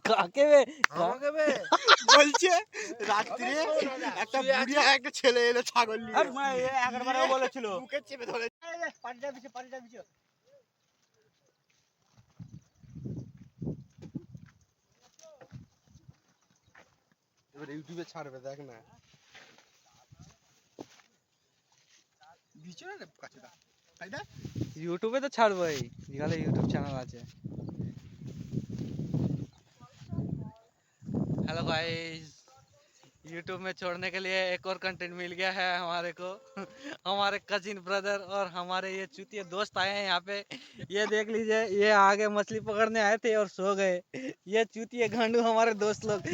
কাকে বে আমাকে বে বলছে রাত্রে একটা বুড়িয়া একটা ছেলে এলো ছাগল নিয়ে আর মা একবারও বলেছিল বুকে চেপে ধরে পানিটা বিছে এবার ইউটিউবে ছাড়বে দেখ না বিছে না কাছে দা তাই না यूट्यूब पे तो छाड़ भाई निकाले यूट्यूब चैनल आज हेलो गाइस यूट्यूब में छोड़ने के लिए एक और कंटेंट मिल गया है हमारे को हमारे कजिन ब्रदर और हमारे ये चूतिए दोस्त आए हैं यहाँ पे ये देख लीजिए ये आगे मछली पकड़ने आए थे और सो गए ये चूतिए गांडू हमारे दोस्त लोग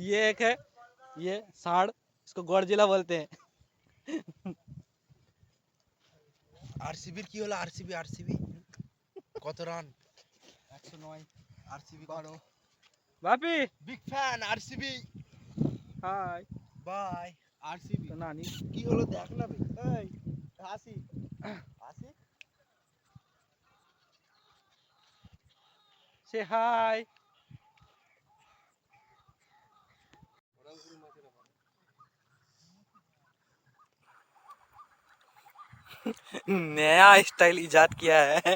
ये एक है ये साड़ इसको गौड़जिला बोलते हैं আরসিবির কি হলো আরসিবি কত রান 109 আরসিবি করো Bapi big fan RCB hi bye RCB तो नानी কি হলো দেখ না বে এই হাসি হাসি से हाय नया स्टाइल इजाद किया है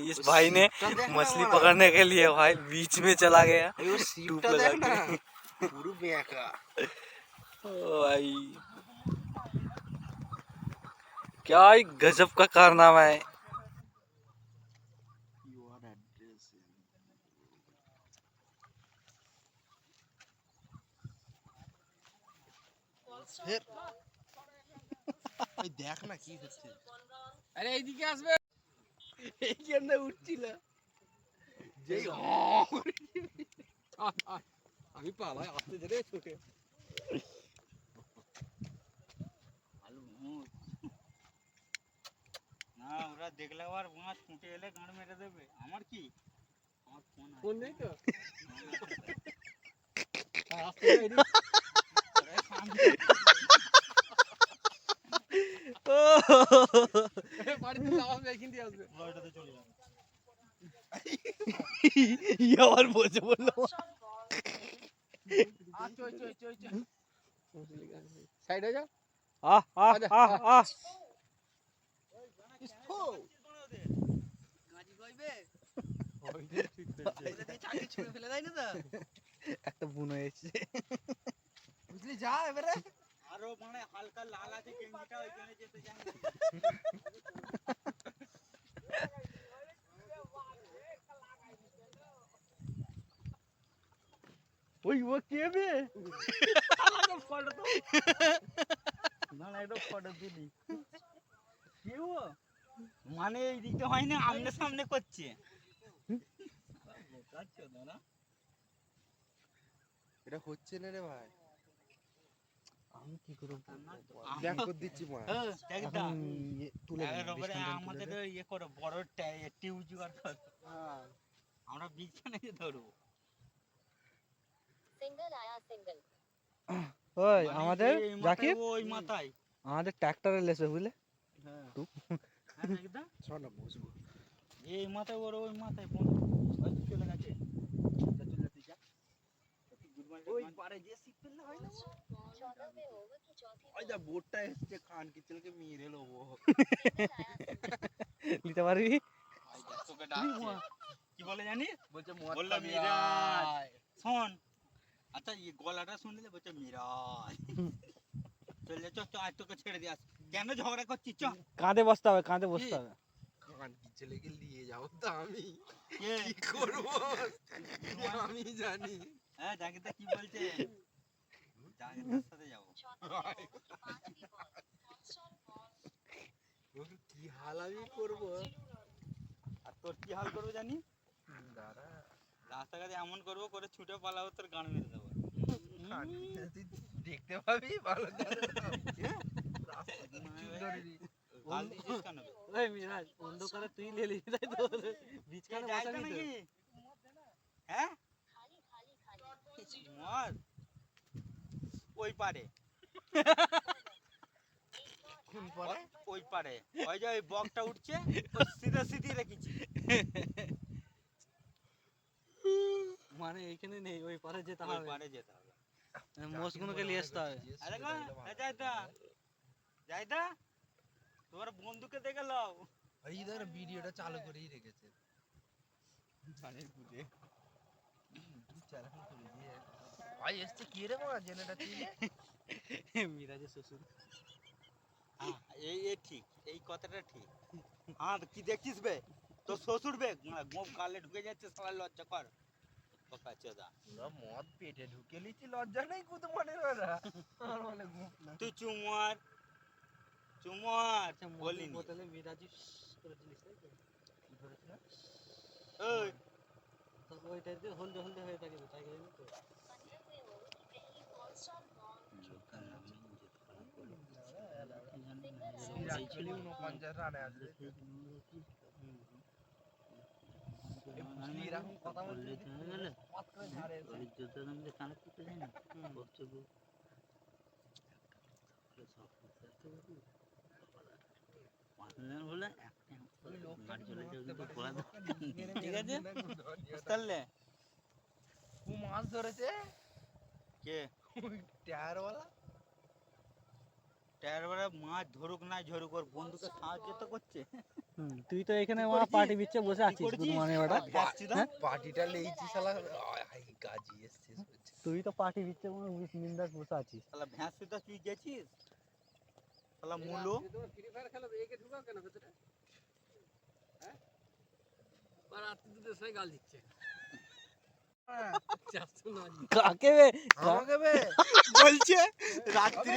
इस भाई ने मछली पकड़ने के लिए भाई बीच में चला गया এই সিপটা দেখ না পুরো বেঁকা ओ भाई क्या ही गजब का कारनामा है ইউর অ্যাড্রেস ফের এই দেখ না কি হচ্ছে अरे এইদিকে আসবে এইখানে উঠছিল যেই আমি পালাই আসতে ধরে ছুটে না ওরা দেখলে আবার মাছ ছুটে এলে গাঁড় মেরে দেবে আমার কি আমার ফোন নেই তো বাড়িতে যাওয়া হবে এখান দিয়ে আসবে বাড়িটাতে চলে যাবে আবার বসে বললো সাইড হয়ে যা একটা বুনো এসেছে বুঝলি যা এবারে আরো মানে হালকা লাল আছে গেঞ্জিটা ওইখানে যেতে জানি ওই ও কে বে আলাদা ফটো তো না না এটা ফটো দিলি কে ও মানে এই দিকটা হয় না আমনে সামনে করছে বোকাচ্ছো না এটা হচ্ছে না রে ভাই আমি কি করব ব্যাক করে দিচ্ছি মা একদম তুলে আমাদের ইয়ে করো বড় টিউব জোগাড় কর আমরা বিছানে ধরবো সিঙ্গেল আয়া সিঙ্গেল ওই আমাদের জাকির ওই মাথায় আমাদের ট্রাক্টরে লেসবে বুঝলে হ্যাঁ তুই একদম শোনা বসবো এই মাথায় ওই মাথায় ফোন ওই চলে গেছে চলে তুই যা ওই পারে যে সিগন্যাল হয় না ওই যা বোটটা এসছে খান কি চলকে মেরে লবো নিতে পারবি তোকে ডাকছে কি বলে জানিস বলছে বললো মিরাজ শোন আচ্ছা এই গলাটা শুনলে বলছে মিরাজ চল যা চ আজ তোকে ছেড়ে দিয়ে আস কেন ঝগড়া করছিস চ কাঁধে বসতে হবে কাঁধে বসতে হবে খান কি ছেলেকে নিয়ে যাও তো আমি কি করব আমি জানি হ্যাঁ জাকিরদা কি বলছে জাকিরদার সাথে যাব কি হাল আমি করব আর তোর কি হাল করব জানি দাঁড়া রাস্তাঘাটে এমন করব করে ছুটে পালাবো তোর গান মেরে দেবো তুই দেখতে পাবি ভালো গাল দিছিস কেন ওই মিরাজ অন্ধকারে তুই লেলি তাই তো বিছখানে বসা নাকি হ্যাঁ মর ওই পারে কোন পারে ওই পারে ওই যে ওই বকটা উঠছে ওই সিধা সিধি রেখেছি মানে এইখানে নেই, ওই পারে যেতে ওই হবে, পারে যেতে হবে। মোষগুলোকে নিয়ে আসতে হবে। আরে গো, এ যাইতা যাইতা, তোমার বন্ধুকে দেখে লও। এই ধর ভিডিওটা চালু করেই রেখেছে। জানিস বুঝে চালান করে দিয়ে ভাই এসছে কি রে মা জেনেটা চিনে মিরাজের শ্বশুর। হ্যাঁ, এই ঠিক, এই কথাটা ঠিক। হ্যাঁ, তো কি দেখছিস বে? তোর শ্বশুর বে গোপ গালে ঢুকে যাচ্ছে, শালা লজ্জা কর। কথা চোদা, পুরো মদ পেটে ঢুকে লিছি, লজ্জা নেই কুতো মনে ওরা আর বলে গুপ না। তুই চুমার চুমার আচ্ছা, বলিনি। মদের বোতলে মিরাজি করেছিলিস তাই তো? কি করেছিল? ওই তো ওইটা দিয়ে হলদে হলদে হয়ে থাকে, তাই করিনি তো? বিরাট কোহলি 49 রানে আছে। এরকম কথা বললে পাত করে ঝাড়ে ঠিক আছে তাহলে ও মাছ ধরেছে কে টায়ারওয়ালা। টায়ারওয়ালা মাছ ধরুক না ধরুক, ওর বন্ধুকে সাহায্য তো করছে। তুই তো এখানে কি ওরা করেছিস? পার্টি বিচ্ছে বসে কি আছিস, করেছিস? গুদমানে ওটা। ভ্যাসছি না? পার্টিটা লেইছি শালা, আই গাজি এসছিস বলছে। তুই তো পার্টি বিচ্ছে নিন্দাস বসে আছিস। শালা ভ্যাসছি তো তুই গেছিস শালা মুলো। ফ্রি ফায়ার খেলা একে ঢুকাও কেন ভেতরে? হ্যাঁ আর আত্ম দুটো সবাই গাল দিচ্ছে। কাকে বে? আমাকে বে বলছে রাত্রে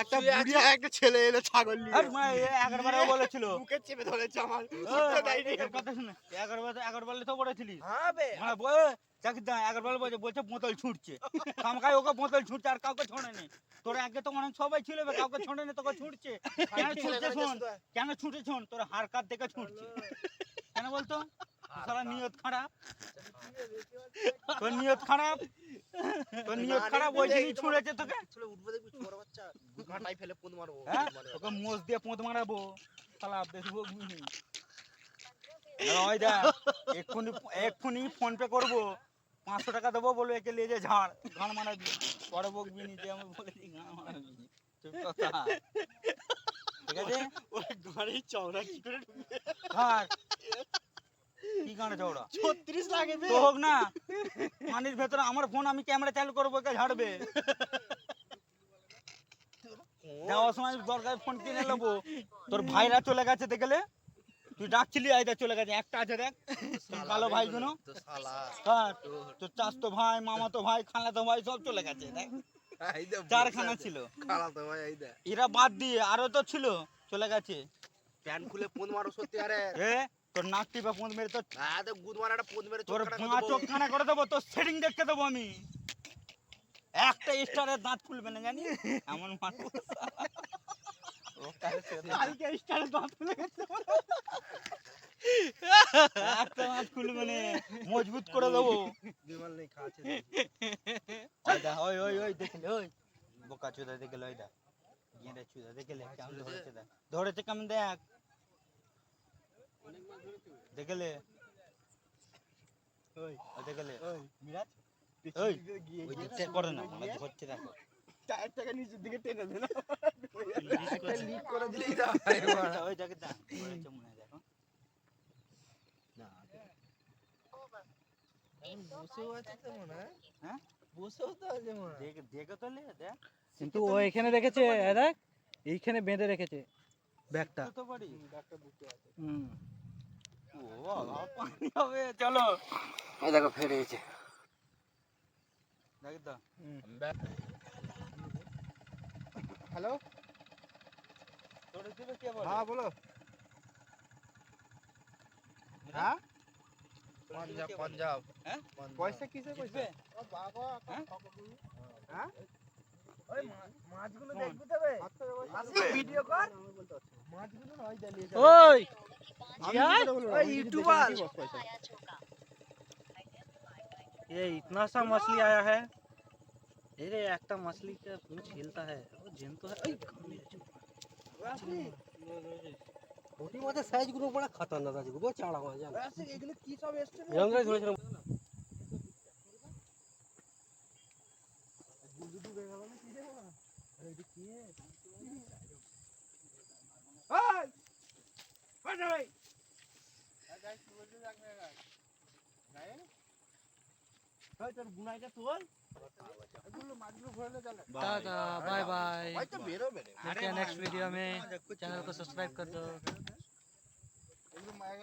একটা বুড়িয়া একটা ছেলে এলো ছাগল নিয়ে। আর মা 11 বারও বলেছিল মুখে চেপে ধরেছে আমার, উত্তর দেয়নি। এর কথা শুনে 11 বারে তো বলেছিলিস। হ্যাঁ বে মানে বলে চাকি দা 11 বারে বলছে বোতল ছুটছে, কামকায় ওকে বোতল ছুটছে আর কাউকে ছোড়েনি। তোর আগে তো অনেক সবাই ছিল বে, কাউকে ছোড়েনি, তোকে ছুটছে। কেন ছুটছে শোন, কেন ছুটে শোন, তোর হাড় কাট দেখে ছুটছে। কেন বলতো? সারা নিয়ত খারাপ, তোর নিয়ত খারাপ, তোর নিয়ত খারাপ, ওই জন্যই ছুঁড়েছে তোকে। চলে উঠবে দেখবি ছোট বাচ্চা ঘাটাই ফেলে পুঁত মারবো। হ্যাঁ, তোকে মোষ দিয়ে পোঁত মারাবো শালা, দেখবো বুঝলি। ওই দেখ, এক্ষুনি ফোন পে করবো, 500 টাকা দেবো, বলবো একে নিয়ে যে ঝাড় গান মারাবি, পরে বকবি নি যে আমি বলেছি গান মারাবি। চুপ কথা, ঠিক আছে? ওই গাড়ি চওড়া কি করে ঢুকবে? কার কি গানে চওড়া? 36 লাগে বে, তো হোক না, পানির ভেতরে আমার ফোন, আমি ক্যামেরা চালু করবো, একে ঝাড়বে। যাওয়ার সময় দরকার ফোন কিনে নেবো। তোর ভাইরা চলে গেছে দেখলে, তুই ডাকছিলি আইদা চলে গেছে, একটা আছে দেখ কালো ভাইগুলো। তো শালা কার? তোর চাচতো ভাই, মামাতো ভাই, খালাতো ভাই সব চলে গেছে দেখ। আইদা 4খানা ছিল, খালা তো ভাই আইদা এরা বাদ দিয়ে আরো তো ছিল, চলে গেছে। প্যান খুলে পুঁত মারো সত্যি। আরে এ তোর নাক টিপে ফোন মেরে তোর আদে গুদ মারাটা পুঁত মেরে তোর চোখ পাঁচ চোখ খানা করে দেবো, তোর সেটিং দেখতে দেবো আমি। একটা স্টারের দাঁত খুলবে না জানি, এমন মানুষ। কালকে স্টারের দাঁত খুলে গেছে, একটা দাঁত খুলবে না, মজবুত করে দেবো। বিমল নেই খাচ্ছে। ওই দা, ওই ওই ওই দেখলে, ওই বোকা চোদা দেখলে, ওই দা গেঁড়ে চোদা দেখলে কেমন ধরেছে, দেখ ধরেছে কেমন, দেখ দেখলে, ওই ওই দেখলে, ওই মিরাজ, ওই ওই দেখতে করে না, মানে ধরছে দেখো। 4 টাকা নিচের দিকে টেনে দে না, একটা লিক করে দিলেই দাও। ওই দেখে দা ধরেছে মনে হয়, দেখো না বসেও আছে তো মনে হয়। হ্যাঁ বসেও তো আছে মনে হয়। দেখে দেখে তো লে দেখ, কিন্তু ও এখানে রেখেছে, দেখ এইখানে বেঁধে রেখেছে ব্যাগটা। তো পারি। হুম, ও বাবা, পানি হবে, চলো। এই দেখো ফেরে গেছে। দেখ দা, হ্যালো তোর দিবে কে বলে? হ্যাঁ বলো। হ্যাঁ পাঞ্জাব পাঞ্জাব। হ্যাঁ? পয়সা কিসে জিতবে? হ্যাঁ হ্যাঁ ওই মাছগুলো শোন। দেখবি তবে আসি ভিডিও কর। মাছগুলো নয় দাঁড়িয়ে যাবে। ওই ওই ইউটিউবার ये इतना सा मछली आया है। अरे একটা मछली का पूंछ हिलता है, वो जिन तो है। ওটি মাছের সাইজ গুলো বড় খতরনাক আছে, গো চাড়া মাছ জানো। এগুলো কি সব এসছে? এরকম করে ধরেছিলাম। তোর গুনাইটা তোল टाटा बाय बाय ভাই তো বেরোবে রে मिलते हैं नेक्स्ट वीडियो में चैनल को सब्सक्राइब कर दो এগুলো মায়ের